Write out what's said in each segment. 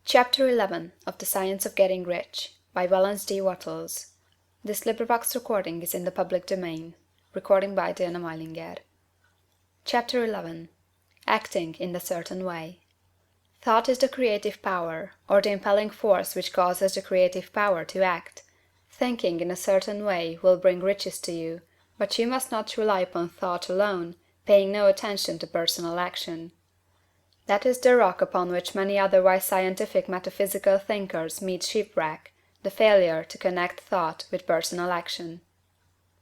Chapter 11 of The Science of Getting Rich by Valence D. Wattles. This recording is in the public domain. Recording by Diana Meilinger. Chapter 11 Acting in a Certain Way. Thought is the creative power, or the impelling force which causes the creative power to act. Thinking in a certain way will bring riches to you, but you must not rely upon thought alone, paying no attention to personal action. That is the rock upon which many otherwise scientific metaphysical thinkers meet shipwreck, the failure to connect thought with personal action.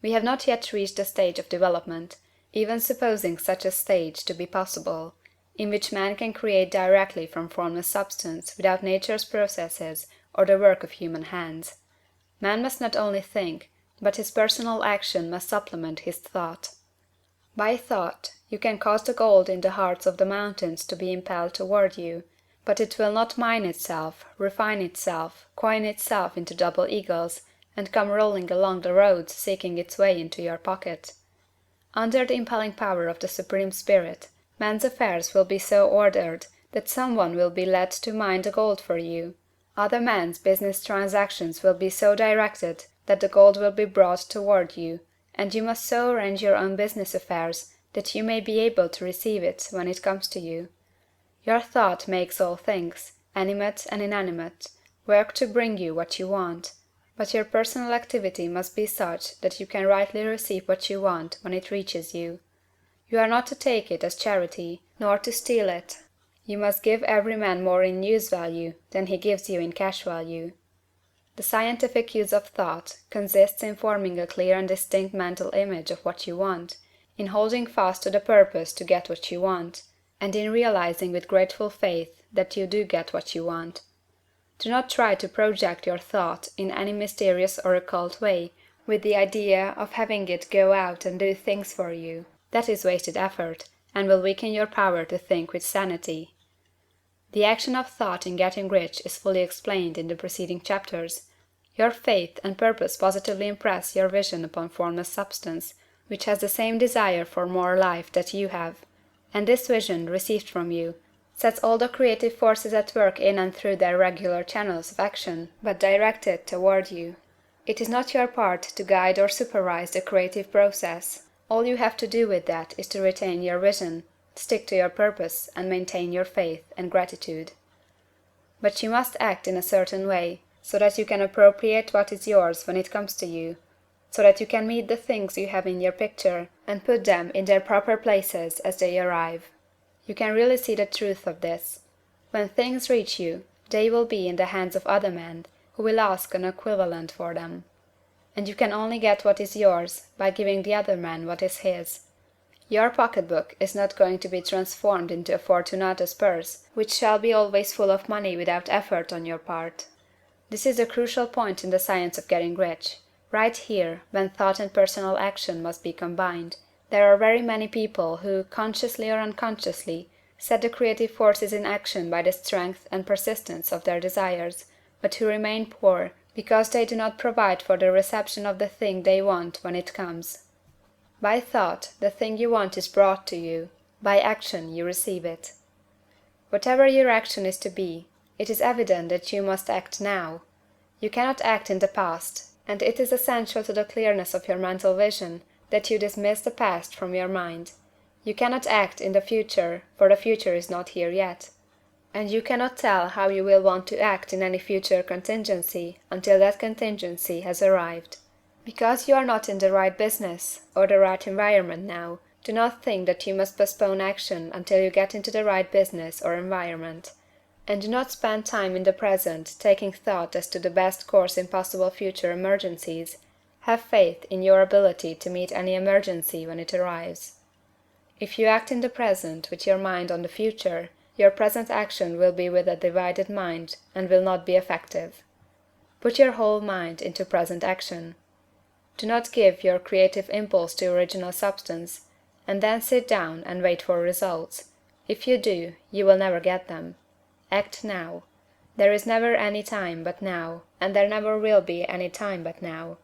We have not yet reached the stage of development, even supposing such a stage to be possible, in which man can create directly from formless substance without nature's processes or the work of human hands. Man must not only think, but his personal action must supplement his thought. By thought, you can cause the gold in the hearts of the mountains to be impelled toward you, but it will not mine itself, refine itself, coin itself into double eagles, and come rolling along the roads seeking its way into your pocket. Under the impelling power of the Supreme Spirit, man's affairs will be so ordered that some one will be led to mine the gold for you. Other men's business transactions will be so directed that the gold will be brought toward you, and you must so arrange your own business affairs that you may be able to receive it when it comes to you. Your thought makes all things, animate and inanimate, work to bring you what you want, but your personal activity must be such that you can rightly receive what you want when it reaches you. You are not to take it as charity, nor to steal it. You must give every man more in use value than he gives you in cash value. The scientific use of thought consists in forming a clear and distinct mental image of what you want, in holding fast to the purpose to get what you want, and in realizing with grateful faith that you do get what you want. Do not try to project your thought in any mysterious or occult way, with the idea of having it go out and do things for you. That is wasted effort, and will weaken your power to think with sanity. The action of thought in getting rich is fully explained in the preceding chapters. Your faith and purpose positively impress your vision upon formless substance, which has the same desire for more life that you have, and this vision, received from you, sets all the creative forces at work in and through their regular channels of action, but directed toward you. It is not your part to guide or supervise the creative process. All you have to do with that is to retain your vision, stick to your purpose, and maintain your faith and gratitude. But you must act in a certain way, so that you can appropriate what is yours when it comes to you, so that you can meet the things you have in your picture, and put them in their proper places as they arrive. You can really see the truth of this. When things reach you, they will be in the hands of other men, who will ask an equivalent for them. And you can only get what is yours by giving the other man what is his. Your pocketbook is not going to be transformed into a Fortunatus purse, which shall be always full of money without effort on your part. This is a crucial point in the science of getting rich. Right here, when thought and personal action must be combined, there are very many people who, consciously or unconsciously, set the creative forces in action by the strength and persistence of their desires, but who remain poor because they do not provide for the reception of the thing they want when it comes. By thought, the thing you want is brought to you; by action, you receive it. Whatever your action is to be, it is evident that you must act now. You cannot act in the past, and it is essential to the clearness of your mental vision that you dismiss the past from your mind. You cannot act in the future, for the future is not here yet. And you cannot tell how you will want to act in any future contingency until that contingency has arrived. Because you are not in the right business or the right environment now, do not think that you must postpone action until you get into the right business or environment. And do not spend time in the present taking thought as to the best course in possible future emergencies. Have faith in your ability to meet any emergency when it arrives. If you act in the present with your mind on the future, your present action will be with a divided mind and will not be effective. Put your whole mind into present action. Do not give your creative impulse to original substance, and then sit down and wait for results. If you do, you will never get them. Act now. There is never any time but now, and there never will be any time but now.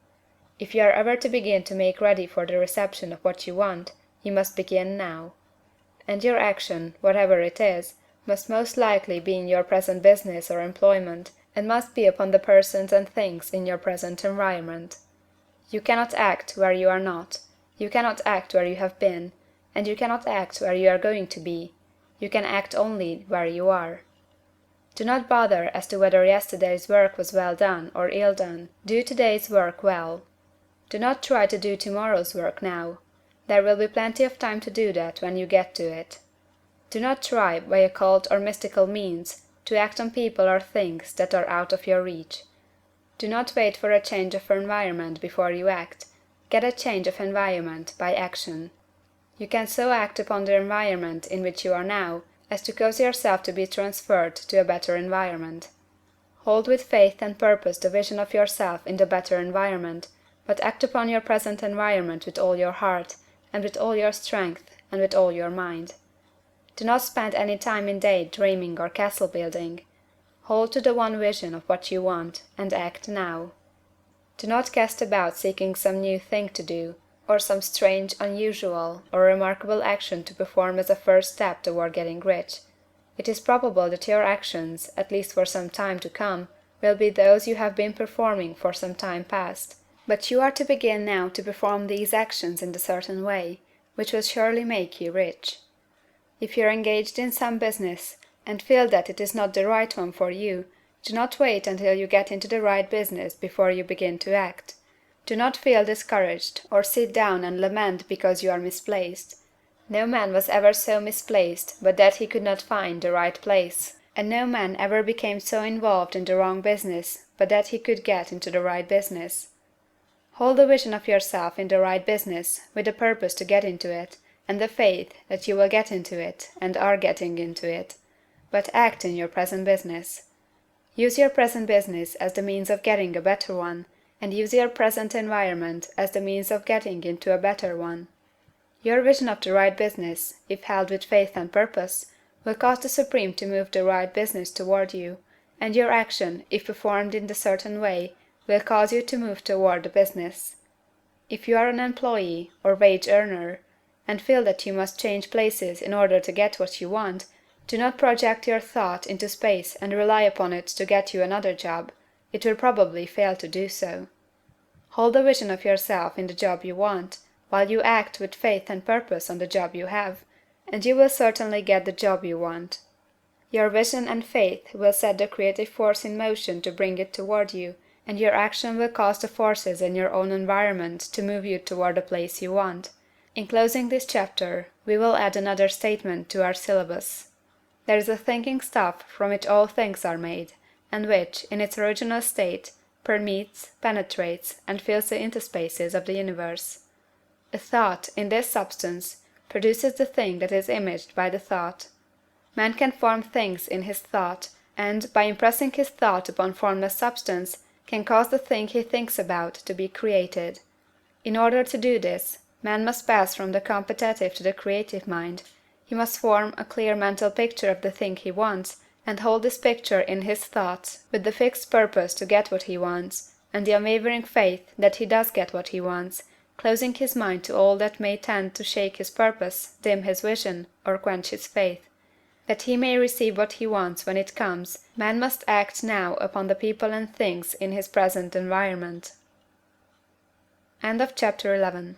If you are ever to begin to make ready for the reception of what you want, you must begin now. And your action, whatever it is, must most likely be in your present business or employment, and must be upon the persons and things in your present environment. You cannot act where you are not, you cannot act where you have been, and you cannot act where you are going to be. You can act only where you are. Do not bother as to whether yesterday's work was well done or ill done. Do today's work well. Do not try to do tomorrow's work now. There will be plenty of time to do that when you get to it. Do not try, by occult or mystical means, to act on people or things that are out of your reach. Do not wait for a change of environment before you act. Get a change of environment by action. You can so act upon the environment in which you are now as to cause yourself to be transferred to a better environment. Hold with faith and purpose the vision of yourself in the better environment, but act upon your present environment with all your heart, and with all your strength, and with all your mind. Do not spend any time in day dreaming or castle building. Hold to the one vision of what you want, and act now. Do not cast about seeking some new thing to do, or some strange, unusual, or remarkable action to perform as a first step toward getting rich. It is probable that your actions, at least for some time to come, will be those you have been performing for some time past. But you are to begin now to perform these actions in a certain way, which will surely make you rich. If you are engaged in some business, and feel that it is not the right one for you, do not wait until you get into the right business before you begin to act. Do not feel discouraged, or sit down and lament because you are misplaced. No man was ever so misplaced but that he could not find the right place, and no man ever became so involved in the wrong business but that he could get into the right business. Hold the vision of yourself in the right business, with the purpose to get into it, and the faith that you will get into it, and are getting into it. But act in your present business. Use your present business as the means of getting a better one, and use your present environment as the means of getting into a better one. Your vision of the right business, if held with faith and purpose, will cause the Supreme to move the right business toward you, and your action, if performed in the certain way, will cause you to move toward the business. If you are an employee, or wage earner, and feel that you must change places in order to get what you want, do not project your thought into space and rely upon it to get you another job. It will probably fail to do so. Hold the vision of yourself in the job you want, while you act with faith and purpose on the job you have, and you will certainly get the job you want. Your vision and faith will set the creative force in motion to bring it toward you, and your action will cause the forces in your own environment to move you toward the place you want. In closing this chapter, we will add another statement to our syllabus. There is a thinking stuff from which all things are made, and which, in its original state, permeates, penetrates, and fills the interspaces of the universe. A thought, in this substance, produces the thing that is imaged by the thought. Man can form things in his thought, and, by impressing his thought upon formless substance, can cause the thing he thinks about to be created. In order to do this, man must pass from the competitive to the creative mind. He must form a clear mental picture of the thing he wants, and hold this picture in his thoughts, with the fixed purpose to get what he wants, and the unwavering faith that he does get what he wants, closing his mind to all that may tend to shake his purpose, dim his vision, or quench his faith. That he may receive what he wants when it comes, man must act now upon the people and things in his present environment. End of chapter 11.